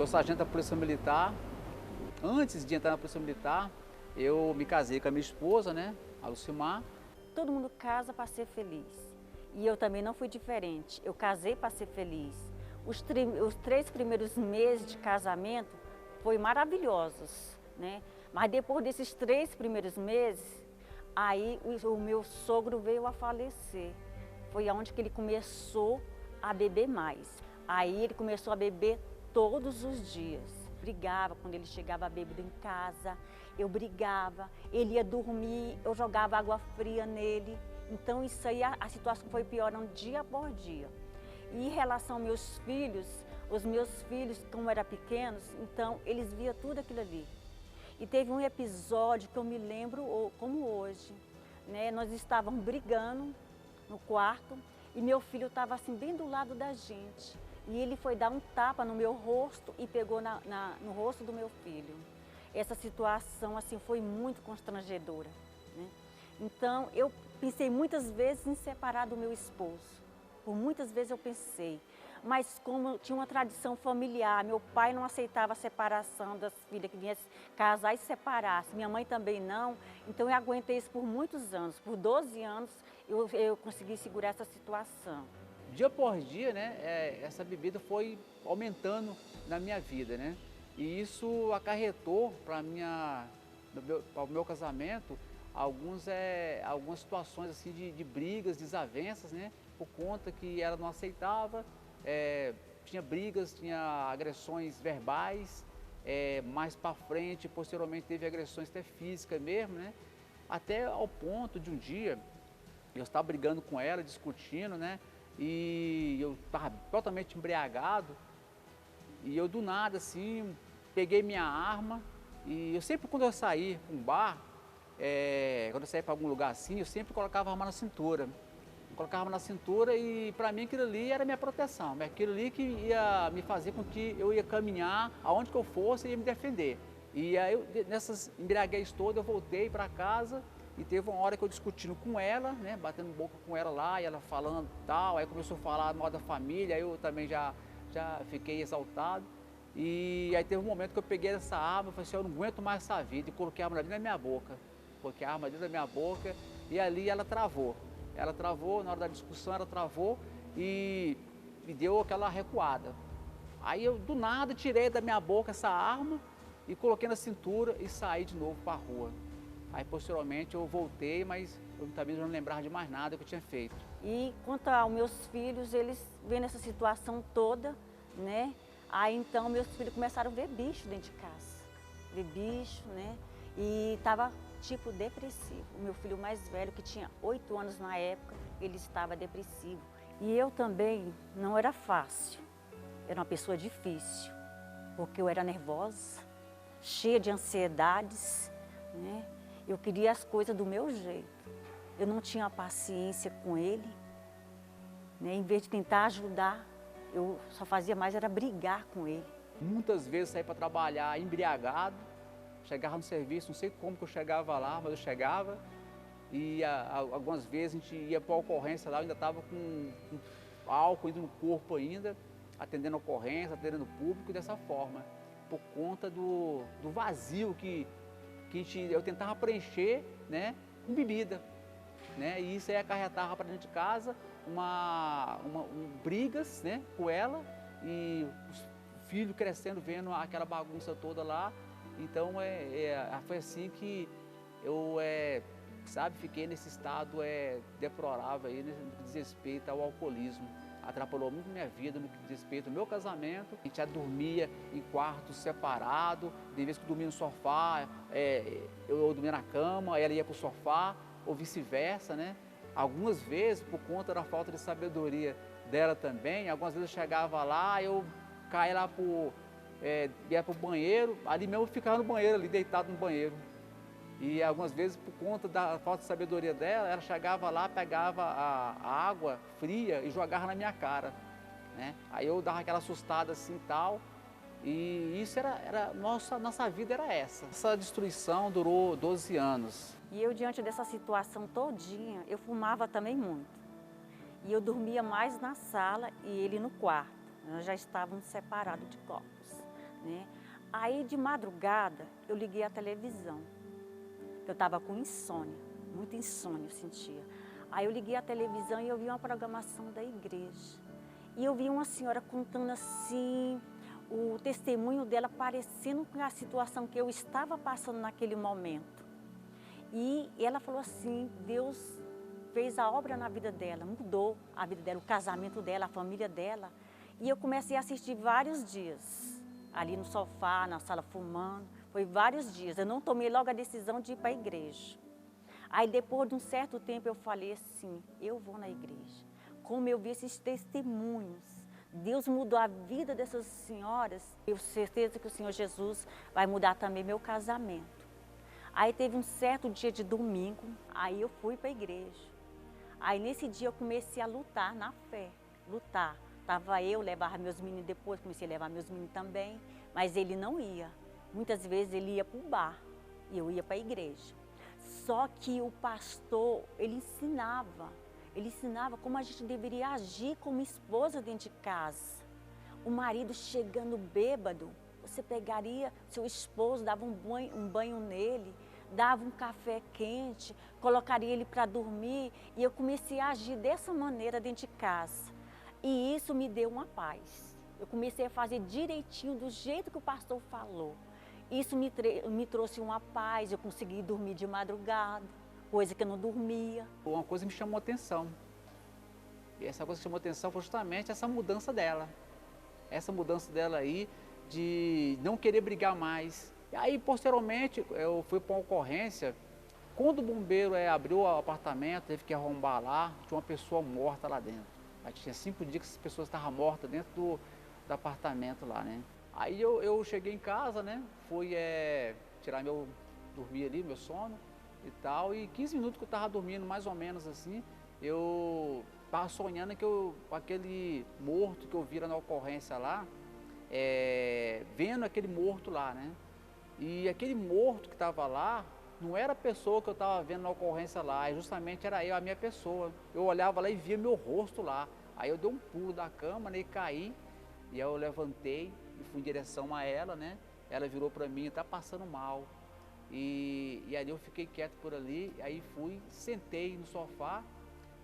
sou sargento da Polícia Militar. Antes de entrar na Polícia Militar, eu me casei com a minha esposa, né, a Lucimar. Todo mundo casa para ser feliz. E eu também não fui diferente. Eu casei para ser feliz. Os 3 primeiros meses de casamento foi maravilhosos, né? Mas depois desses 3 primeiros meses, aí o meu sogro veio a falecer. Foi aonde que ele começou a beber mais. Aí ele começou a beber todos os dias. Brigava quando ele chegava bêbado em casa, eu brigava, ele ia dormir, eu jogava água fria nele. Então isso aí, a situação foi piorando dia por dia. E em relação aos meus filhos, os meus filhos, como eram pequenos, então eles viam tudo aquilo ali. E teve um episódio que eu me lembro como hoje, né? Nós estávamos brigando no quarto e meu filho estava assim bem do lado da gente. E ele foi dar um tapa no meu rosto e pegou no rosto do meu filho. Essa situação assim foi muito constrangedora, né? Então eu pensei muitas vezes em separar do meu esposo. Por muitas vezes eu pensei, mas como tinha uma tradição familiar, meu pai não aceitava a separação das filhas que viessem casar e se separasse, minha mãe também não, então eu aguentei isso por muitos anos, por 12 anos eu consegui segurar essa situação. Dia por dia, né, essa bebida foi aumentando na minha vida, né? E isso acarretou para o meu casamento algumas situações assim de brigas, desavenças, né? Por conta que ela não aceitava, tinha brigas, tinha agressões verbais, mais para frente, posteriormente teve agressões até físicas mesmo, né? Até ao ponto de um dia eu estava brigando com ela, discutindo, né? E eu estava totalmente embriagado e eu do nada assim peguei minha arma e eu sempre quando eu saí para um bar, quando eu saía para algum lugar assim, eu sempre colocava a arma na cintura. Eu colocava a arma na cintura e para mim aquilo ali era minha proteção, aquilo ali que ia me fazer com que eu ia caminhar aonde que eu fosse e ia me defender. E aí nessas embriaguez todas eu voltei para casa. E teve uma hora que eu discutindo com ela, né, batendo boca com ela lá, e ela falando tal, aí começou a falar mal da família, aí eu também já fiquei exaltado. E aí teve um momento que eu peguei essa arma, eu falei assim, eu não aguento mais essa vida, e coloquei a arma dentro da minha boca. Coloquei a arma dentro da minha boca, e ali ela travou. Ela travou, na hora da discussão ela travou e me deu aquela recuada. Aí eu do nada tirei da minha boca essa arma e coloquei na cintura e saí de novo para a rua. Aí posteriormente eu voltei, mas eu também não lembrava de mais nada que eu tinha feito. E quanto aos meus filhos, eles vendo essa situação toda, né? Aí então meus filhos começaram a ver bicho dentro de casa, ver bicho, né? E estava tipo depressivo. O meu filho mais velho, que tinha 8 anos na época, ele estava depressivo. E eu também não era fácil, era uma pessoa difícil, porque eu era nervosa, cheia de ansiedades, né? Eu queria as coisas do meu jeito. Eu não tinha paciência com ele, né? Em vez de tentar ajudar, eu só fazia mais era brigar com ele. Muitas vezes saí para trabalhar embriagado, chegava no serviço, não sei como que eu chegava lá, mas eu chegava. E algumas vezes a gente ia para a ocorrência lá, eu ainda estava com álcool ainda no corpo ainda, atendendo a ocorrência, atendendo o público dessa forma, por conta do vazio que eu tentava preencher, né, com bebida, né, e isso aí acarretava para dentro de casa brigas, né, com ela e os filhos crescendo vendo aquela bagunça toda lá. Então foi assim que eu fiquei nesse estado deplorável aí, no que diz respeito ao alcoolismo. Atrapalhou muito minha vida no que diz respeito ao meu casamento. A gente já dormia em quartos separados, de vez que eu dormia no sofá, eu dormia na cama, ela ia para o sofá, ou vice-versa, né? Algumas vezes, por conta da falta de sabedoria dela também, algumas vezes eu chegava lá, eu caía lá ia para o banheiro, ali mesmo eu ficava no banheiro, ali deitado no banheiro. E algumas vezes, por conta da falta de sabedoria dela, ela chegava lá, pegava a água fria e jogava na minha cara, né? Aí eu dava aquela assustada assim e tal. E isso nossa vida era essa. Essa destruição durou 12 anos. E eu, diante dessa situação todinha, eu fumava também muito. E eu dormia mais na sala e ele no quarto. Nós já estávamos separados de corpos. né? Aí de madrugada eu liguei a televisão, eu estava com insônia, muita insônia eu sentia. Aí eu liguei a televisão e eu vi uma programação da igreja. E eu vi uma senhora contando assim, o testemunho dela parecendo com a situação que eu estava passando naquele momento. E ela falou assim, Deus fez a obra na vida dela, mudou a vida dela, o casamento dela, a família dela. E eu comecei a assistir vários dias, ali no sofá, na sala fumando, foi vários dias. Eu não tomei logo a decisão de ir para a igreja. Aí depois de um certo tempo eu falei assim, eu vou na igreja. Como eu vi esses testemunhos, Deus mudou a vida dessas senhoras, eu tenho certeza que o Senhor Jesus vai mudar também meu casamento. Aí teve um certo dia de domingo, aí eu fui para a igreja. Aí nesse dia eu comecei a lutar na fé, lutar. Estava eu, levava meus meninos depois, comecei a levar meus meninos também, mas ele não ia. Muitas vezes ele ia para o bar e eu ia para a igreja. Só que o pastor, ele ensinava como a gente deveria agir como esposa dentro de casa. O marido chegando bêbado, você pegaria seu esposo, dava um banho nele, dava um café quente, colocaria ele para dormir e eu comecei a agir dessa maneira dentro de casa. E isso me deu uma paz. Eu comecei a fazer direitinho do jeito que o pastor falou. Isso me trouxe uma paz, eu consegui dormir de madrugada, coisa que eu não dormia. Uma coisa me chamou a atenção. E essa coisa que chamou a atenção foi justamente essa mudança dela. Essa mudança dela aí de não querer brigar mais. E aí, posteriormente, eu fui para uma ocorrência. Quando o bombeiro abriu o apartamento, teve que arrombar lá, tinha uma pessoa morta lá dentro. Aí tinha 5 dias que essas pessoas estavam mortas dentro do apartamento lá, né? Aí eu cheguei em casa, né? Fui tirar dormir ali, meu sono e tal. E 15 minutos que eu estava dormindo, mais ou menos assim, eu estava sonhando com aquele morto que eu vi na ocorrência lá, vendo aquele morto lá, né? E aquele morto que estava lá, não era a pessoa que eu estava vendo na ocorrência lá, justamente era eu, a minha pessoa. Eu olhava lá e via meu rosto lá. Aí eu dei um pulo da cama, né, e caí, e aí eu levantei e fui em direção a ela, né? Ela virou para mim, tá passando mal. E ali eu fiquei quieto por ali, aí sentei no sofá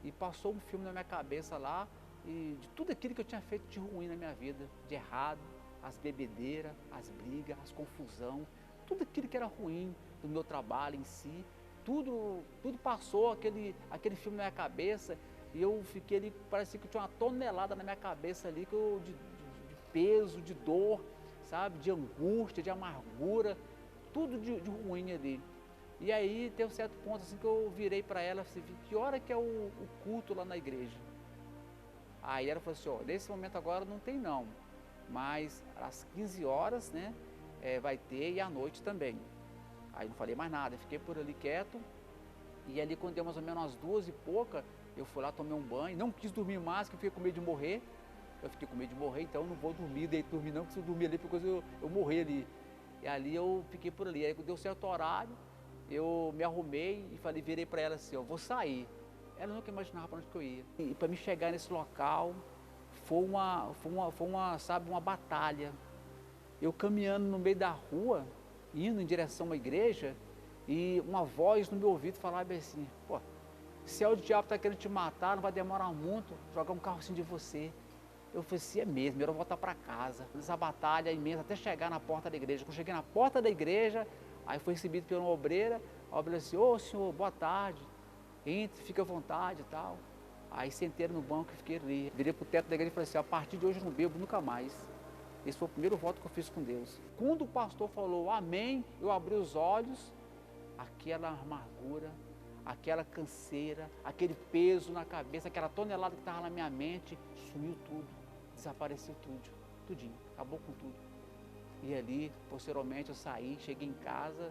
e passou um filme na minha cabeça lá, e de tudo aquilo que eu tinha feito de ruim na minha vida, de errado, as bebedeiras, as brigas, as confusão, tudo aquilo que era ruim do meu trabalho em si, tudo passou aquele filme na minha cabeça, e eu fiquei ali, parecia que eu tinha uma tonelada na minha cabeça ali, de peso, de dor, sabe, de angústia, de amargura, tudo de ruim ali. E aí tem um certo ponto assim que eu virei para ela assim, que hora que é o culto lá na igreja? Aí ela falou assim, ó, nesse momento agora não tem não, mas às 15 horas, né, vai ter, e à noite também. Aí não falei mais nada, fiquei por ali quieto, e ali quando deu mais ou menos umas 2 e pouca, eu fui lá, tomei um banho, não quis dormir mais, que eu fiquei com medo de morrer. Eu fiquei com medo de morrer, então eu não vou dormir, deito dormir não, porque se eu dormir ali, porque eu morrer ali. E ali eu fiquei por ali, aí deu certo horário, eu me arrumei e falei, virei para ela assim, ó, vou sair. Ela nunca imaginava para onde que eu ia. E para me chegar nesse local, foi sabe, uma batalha. Eu caminhando no meio da rua, indo em direção a uma igreja, e uma voz no meu ouvido falava assim, pô, se é o diabo está querendo te matar, não vai demorar muito, jogar um carro assim de você. Eu falei assim, é mesmo, eu vou voltar para casa. Essa batalha imensa até chegar na porta da igreja. Quando eu cheguei na porta da igreja, aí fui recebido por uma obreira. A obreira disse, ô senhor, boa tarde, entre, fica à vontade e tal. Aí sentei no banco e fiquei ali. Virei pro teto da igreja e falei assim, a partir de hoje eu não bebo nunca mais. Esse foi o primeiro voto que eu fiz com Deus. Quando o pastor falou amém, eu abri os olhos, aquela amargura, aquela canseira, aquele peso na cabeça, aquela tonelada que estava na minha mente, sumiu tudo, desapareceu tudinho, acabou com tudo. E ali, posteriormente, eu saí, cheguei em casa,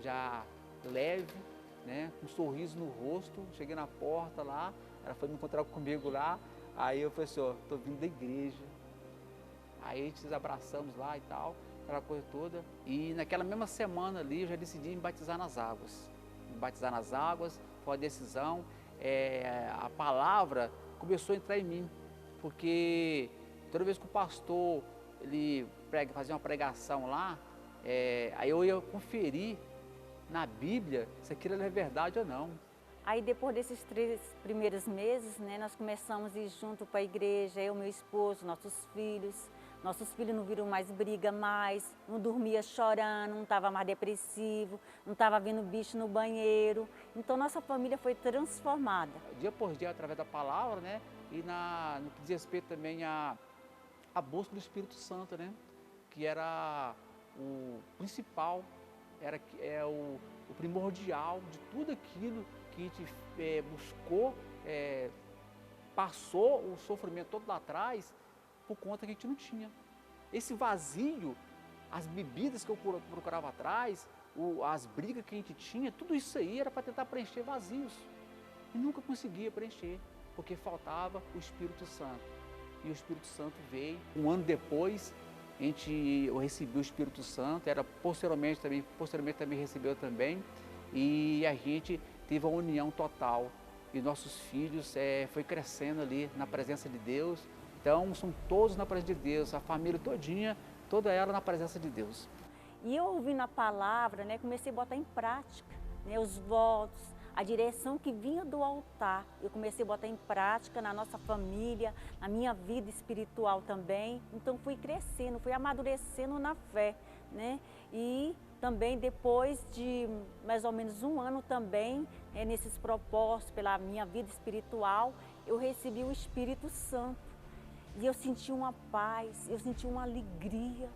já leve, né, com um sorriso no rosto, cheguei na porta lá, ela foi me encontrar comigo lá, aí eu falei assim, ó, tô vindo da igreja. Aí a gente nos abraçamos lá e tal, aquela coisa toda. E naquela mesma semana ali eu já decidi me batizar nas águas. Me batizar nas águas, foi a decisão. A palavra começou a entrar em mim, porque toda vez que o pastor ele fazer uma pregação lá, aí eu ia conferir na Bíblia se aquilo é verdade ou não. Aí depois desses 3 primeiros meses, né, nós começamos a ir junto para a igreja, eu, meu esposo, nossos filhos. Nossos filhos não viram mais briga mais, não dormia chorando, não estava mais depressivo, não estava vendo bicho no banheiro. Então nossa família foi transformada. Dia por dia, através da palavra, né? E no que diz respeito também à busca do Espírito Santo, né? Que era o principal, o primordial de tudo aquilo que a gente buscou, passou o sofrimento todo lá atrás, por conta que a gente não tinha. Esse vazio, as bebidas que eu procurava atrás, as brigas que a gente tinha, tudo isso aí era para tentar preencher vazios. E nunca conseguia preencher, porque faltava o Espírito Santo. E o Espírito Santo veio. Um ano depois, eu recebi o Espírito Santo, posteriormente também recebeu também, e a gente teve uma união total. E nossos filhos foi crescendo ali na presença de Deus. Então, são todos na presença de Deus, a família todinha, toda ela na presença de Deus. E eu ouvindo a palavra, né, comecei a botar em prática, né, os votos, a direção que vinha do altar. Eu comecei a botar em prática na nossa família, na minha vida espiritual também. Então, fui crescendo, fui amadurecendo na fé, né? E também depois de mais ou menos um ano também, nesses propósitos pela minha vida espiritual, eu recebi o Espírito Santo. E eu senti uma paz, eu senti uma alegria,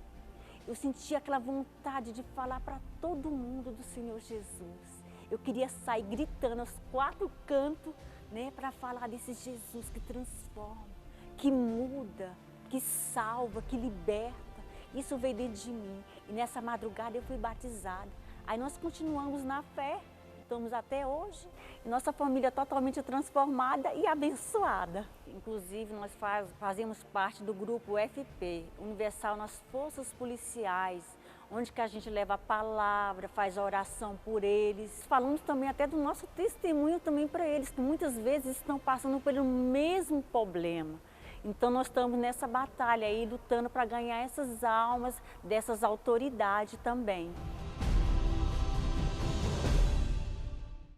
eu senti aquela vontade de falar para todo mundo do Senhor Jesus. Eu queria sair gritando aos 4 cantos, né, para falar desse Jesus que transforma, que muda, que salva, que liberta. Isso veio dentro de mim. E nessa madrugada eu fui batizada. Aí nós continuamos na fé, estamos até hoje. E nossa família totalmente transformada e abençoada. Inclusive, nós fazemos parte do grupo UFP, Universal nas Forças Policiais, onde que a gente leva a palavra, faz a oração por eles. Falamos também até do nosso testemunho também para eles, que muitas vezes estão passando pelo mesmo problema. Então, nós estamos nessa batalha aí, lutando para ganhar essas almas dessas autoridades também.